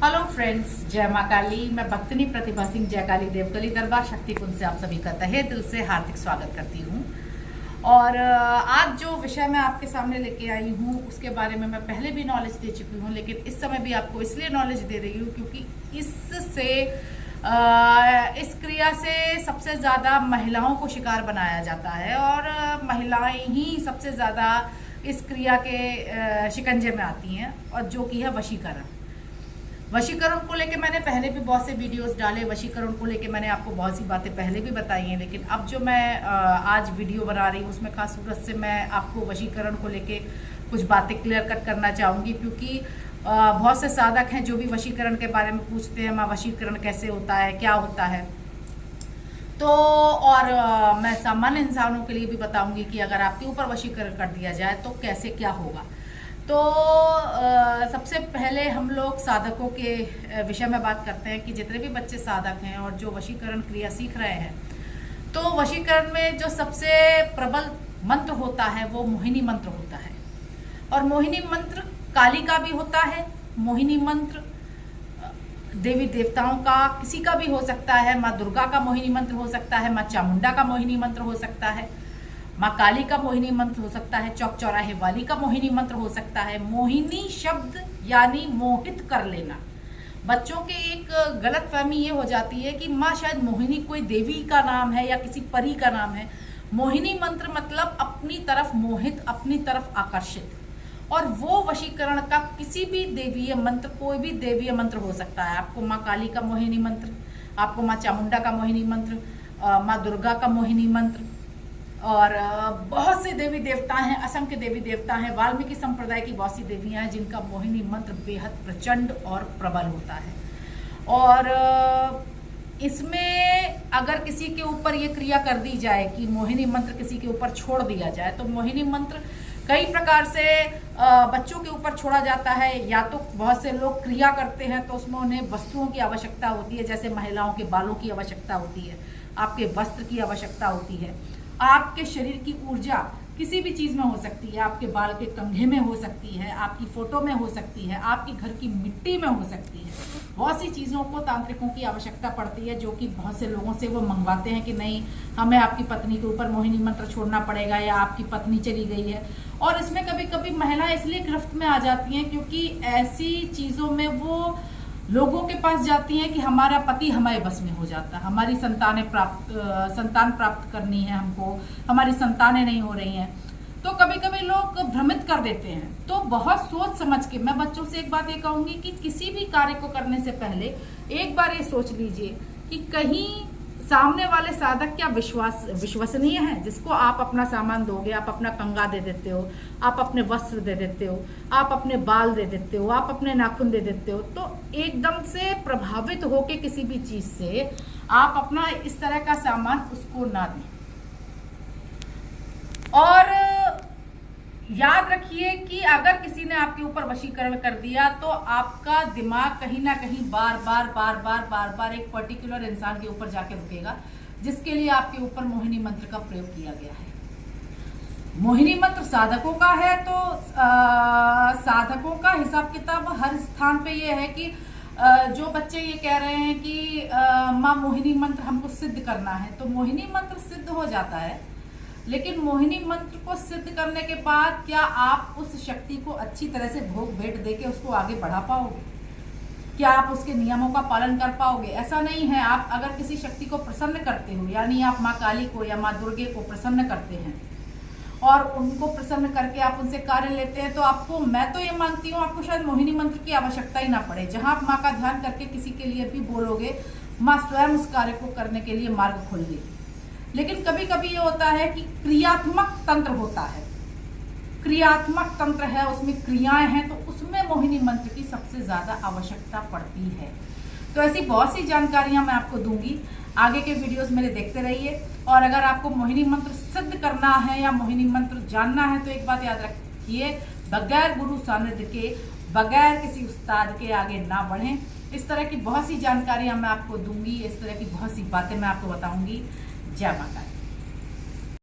Hello friends, जय माँ काली। मैं भक्तिनी प्रतिभा सिंह जय काली देवकली दरबार शक्तिकुंज से आप सभी का तहे दिल से हार्दिक स्वागत करती हूँ। और आज जो विषय मैं आपके सामने लेके आई हूँ उसके बारे में मैं पहले भी नॉलेज दे चुकी हूँ, लेकिन इस समय भी आपको इसलिए नॉलेज दे रही हूँ क्योंकि इस क्रिया से सबसे ज़्यादा महिलाओं को शिकार बनाया जाता है और महिलाएं ही सबसे ज़्यादा इस क्रिया के शिकंजे में आती हैं, और जो कि है वशीकरण। वशीकरण को लेके मैंने पहले भी बहुत से वीडियोस डाले। वशीकरण को लेके मैंने आपको बहुत सी बातें पहले भी बताई हैं, लेकिन अब जो मैं आज वीडियो बना रही हूँ उसमें खास सूरत से मैं आपको वशीकरण को लेके कुछ बातें क्लियर कट करना चाहूँगी, क्योंकि बहुत से साधक हैं जो भी वशीकरण के बारे में पूछते हैं, माँ वशीकरण कैसे होता है, क्या होता है। तो और मैं सामान्य इंसानों के लिए भी बताऊंगी कि अगर आपके ऊपर वशीकरण कर दिया जाए तो कैसे क्या होगा। तो सबसे पहले हम लोग साधकों के विषय में बात करते हैं कि जितने भी बच्चे साधक हैं और जो वशीकरण क्रिया सीख रहे हैं, तो वशीकरण में जो सबसे प्रबल मंत्र होता है वो मोहिनी मंत्र होता है। और मोहिनी मंत्र काली का भी होता है, मोहिनी मंत्र देवी देवताओं का किसी का भी हो सकता है। माँ दुर्गा का मोहिनी मंत्र हो सकता है, माँ चामुंडा का मोहिनी मंत्र हो सकता है, माँ काली का मोहिनी मंत्र हो सकता है, चौक चौराहे वाली का मोहिनी मंत्र हो सकता है। मोहिनी शब्द यानी मोहित कर लेना। बच्चों के एक गलत फहमी ये हो जाती है कि माँ शायद मोहिनी कोई देवी का नाम है या किसी परी का नाम है। मोहिनी मंत्र मतलब अपनी तरफ मोहित, अपनी तरफ आकर्षित। और वो वशीकरण का किसी भी देवीय मंत्र, कोई भी देवीय मंत्र हो सकता है। आपको माँ काली का मोहिनी मंत्र, आपको माँ चामुंडा का मोहिनी मंत्र, माँ दुर्गा का मोहिनी मंत्र, और बहुत से देवी देवता हैं, असंख्य देवी देवता हैं। वाल्मीकि संप्रदाय की बहुत सी देवियां हैं जिनका मोहिनी मंत्र बेहद प्रचंड और प्रबल होता है। और इसमें अगर किसी के ऊपर ये क्रिया कर दी जाए कि मोहिनी मंत्र किसी के ऊपर छोड़ दिया जाए, तो मोहिनी मंत्र कई प्रकार से बच्चों के ऊपर छोड़ा जाता है। या तो बहुत से लोग क्रिया करते हैं तो उसमें उन्हें वस्तुओं की आवश्यकता होती है, जैसे महिलाओं के बालों की आवश्यकता होती है, आपके वस्त्र की आवश्यकता होती है, आपके शरीर की ऊर्जा किसी भी चीज़ में हो सकती है। आपके बाल के कंघे में हो सकती है, आपकी फोटो में हो सकती है, आपकी घर की मिट्टी में हो सकती है। बहुत सी चीज़ों को तांत्रिकों की आवश्यकता पड़ती है, जो कि बहुत से लोगों से वो मंगवाते हैं कि नहीं, हमें आपकी पत्नी के ऊपर मोहिनी मंत्र छोड़ना पड़ेगा या आपकी पत्नी चली गई है। और इसमें कभी कभी महिलाएं इसलिए गिरफ्त में आ जाती हैं क्योंकि ऐसी चीज़ों में वो लोगों के पास जाती हैं कि हमारा पति हमारे बस में हो जाता है, हमारी संतान प्राप्त करनी है हमको, हमारी संतानें नहीं हो रही हैं। तो कभी कभी लोग भ्रमित कर देते हैं। तो बहुत सोच समझ के मैं बच्चों से एक बात ये कहूंगी कि किसी भी कार्य को करने से पहले एक बार ये सोच लीजिए कि कहीं सामने वाले साधक क्या विश्वसनीय है, जिसको आप अपना सामान दोगे, आप अपना कंगा दे देते हो, आप अपने वस्त्र दे देते हो, आप अपने बाल दे देते हो, आप अपने नाखून दे देते हो। तो एकदम से प्रभावित होके किसी भी चीज से आप अपना इस तरह का सामान उसको ना दें। और याद रखिए कि अगर किसी ने आपके ऊपर वशीकरण कर दिया तो आपका दिमाग कहीं ना कहीं बार बार एक पर्टिकुलर इंसान के ऊपर जाके रुकेगा, जिसके लिए आपके ऊपर मोहिनी मंत्र का प्रयोग किया गया है। मोहिनी मंत्र साधकों का है, तो साधकों का हिसाब किताब हर स्थान पे ये है कि जो बच्चे ये कह रहे हैं कि माँ मोहिनी मंत्र हमको सिद्ध करना है, तो मोहिनी मंत्र सिद्ध हो जाता है, लेकिन मोहिनी मंत्र को सिद्ध करने के बाद क्या आप उस शक्ति को अच्छी तरह से भोग भेंट देके उसको आगे बढ़ा पाओगे? क्या आप उसके नियमों का पालन कर पाओगे? ऐसा नहीं है। आप अगर किसी शक्ति को प्रसन्न करते हो, यानी आप माँ काली को या माँ दुर्गे को प्रसन्न करते हैं और उनको प्रसन्न करके आप उनसे कार्य लेते हैं, तो आपको, मैं तो ये मानती हूँ, आपको शायद मोहिनी मंत्र की आवश्यकता ही ना पड़े। जहाँ आप माँ का ध्यान करके किसी के लिए भी बोलोगे, माँ स्वयं उस कार्य को करने के लिए मार्ग खोल देगी। लेकिन कभी कभी ये होता है कि क्रियात्मक तंत्र होता है, क्रियात्मक तंत्र है, उसमें क्रियाएं हैं, तो उसमें मोहिनी मंत्र की सबसे ज्यादा आवश्यकता पड़ती है। तो ऐसी बहुत सी जानकारियां मैं आपको दूंगी। आगे के वीडियोस मेरे देखते रहिए। और अगर आपको मोहिनी मंत्र सिद्ध करना है या मोहिनी मंत्र जानना है तो एक बात याद रखिए, बगैर गुरु सानिध्य के, बगैर किसी उस्ताद के आगे ना बढ़ें। इस तरह की बहुत सी जानकारियां मैं आपको दूंगी, इस तरह की बहुत सी बातें मैं आपको बताऊंगी। जय माता।